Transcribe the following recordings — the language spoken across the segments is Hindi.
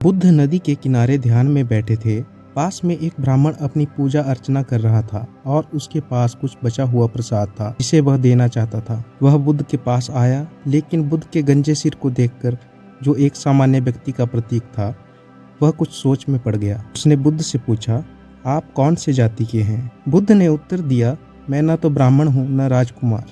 बुद्ध नदी के किनारे ध्यान में बैठे थे। पास में एक ब्राह्मण अपनी पूजा अर्चना कर रहा था और उसके पास कुछ बचा हुआ प्रसाद था जिसे वह देना चाहता था। वह बुद्ध के पास आया, लेकिन बुद्ध के गंजे सिर को देखकर, जो एक सामान्य व्यक्ति का प्रतीक था, वह कुछ सोच में पड़ गया। उसने बुद्ध से पूछा, आप कौन से जाति के हैं? बुद्ध ने उत्तर दिया, मैं न तो ब्राह्मण हूँ, न राजकुमार,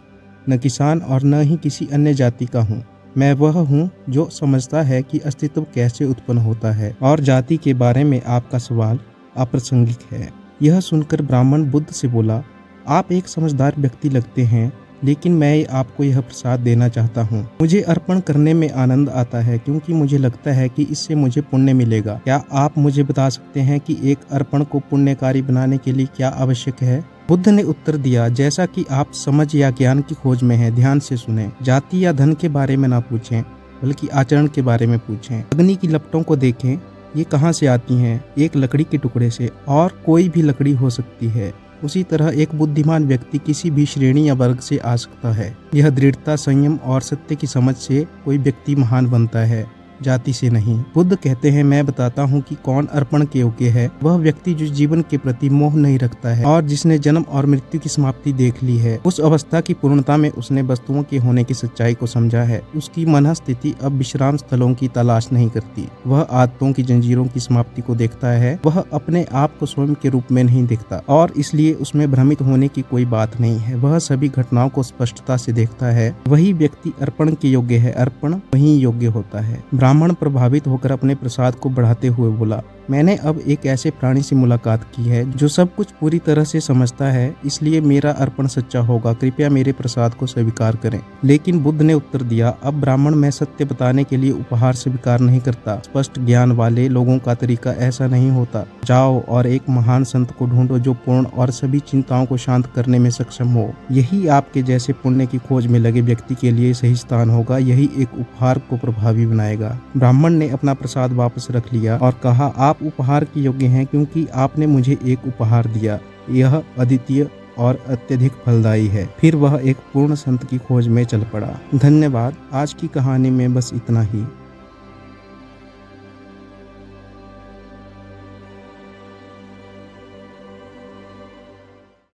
न किसान और न ही किसी अन्य जाति का हूँ। मैं वह हूँ जो समझता है कि अस्तित्व कैसे उत्पन्न होता है और जाति के बारे में आपका सवाल अप्रासंगिक है। यह सुनकर ब्राह्मण बुद्ध से बोला, आप एक समझदार व्यक्ति लगते हैं, लेकिन मैं आपको यह प्रसाद देना चाहता हूँ। मुझे अर्पण करने में आनंद आता है क्योंकि मुझे लगता है कि इससे मुझे पुण्य मिलेगा। क्या आप मुझे बता सकते हैं कि एक अर्पण को पुण्यकारी बनाने के लिए क्या आवश्यक है? बुद्ध ने उत्तर दिया, जैसा कि आप समझ या ज्ञान की खोज में हैं, ध्यान से सुने। जाति या धन के बारे में ना पूछें, बल्कि आचरण के बारे में पूछें। अग्नि की लपटों को देखें, ये कहाँ से आती हैं? एक लकड़ी के टुकड़े से, और कोई भी लकड़ी हो सकती है। उसी तरह एक बुद्धिमान व्यक्ति किसी भी श्रेणी या वर्ग से आ सकता है। यह दृढ़ता, संयम और सत्य की समझ से कोई व्यक्ति महान बनता है, जाति से नहीं। बुद्ध कहते हैं, मैं बताता हूँ कि कौन अर्पण के योग्य है। वह व्यक्ति जो जीवन के प्रति मोह नहीं रखता है और जिसने जन्म और मृत्यु की समाप्ति देख ली है। उस अवस्था की पूर्णता में उसने वस्तुओं के होने की सच्चाई को समझा है। उसकी मन स्थिति अब विश्राम स्थलों की तलाश नहीं करती। वह आदतों की जंजीरों की समाप्ति को देखता है। वह अपने आप को स्वयं के रूप में नहीं देखता और इसलिए उसमें भ्रमित होने की कोई बात नहीं है। वह सभी घटनाओं को स्पष्टता से देखता है। वही व्यक्ति अर्पण के योग्य है। अर्पण वही योग्य होता है। ब्राह्मण प्रभावित होकर अपने प्रसाद को बढ़ाते हुए बोला, मैंने अब एक ऐसे प्राणी से मुलाकात की है जो सब कुछ पूरी तरह से समझता है, इसलिए मेरा अर्पण सच्चा होगा। कृपया मेरे प्रसाद को स्वीकार करें। लेकिन बुद्ध ने उत्तर दिया, अब ब्राह्मण, मैं सत्य बताने के लिए उपहार स्वीकार नहीं करता। स्पष्ट ज्ञान वाले लोगों का तरीका ऐसा नहीं होता। जाओ और एक महान संत को ढूंढो जो पूर्ण और सभी चिंताओं को शांत करने में सक्षम हो। यही आपके जैसे पुण्य की खोज में लगे व्यक्ति के लिए सही स्थान होगा। यही एक उपहार को प्रभावी बनाएगा। ब्राह्मण ने अपना प्रसाद वापस रख लिया और कहा, आप उपहार के योग्य हैं क्योंकि आपने मुझे एक उपहार दिया। यह अद्वितीय और अत्यधिक फलदायी है। फिर वह एक पूर्ण संत की खोज में चल पड़ा। धन्यवाद। आज की कहानी में बस इतना ही।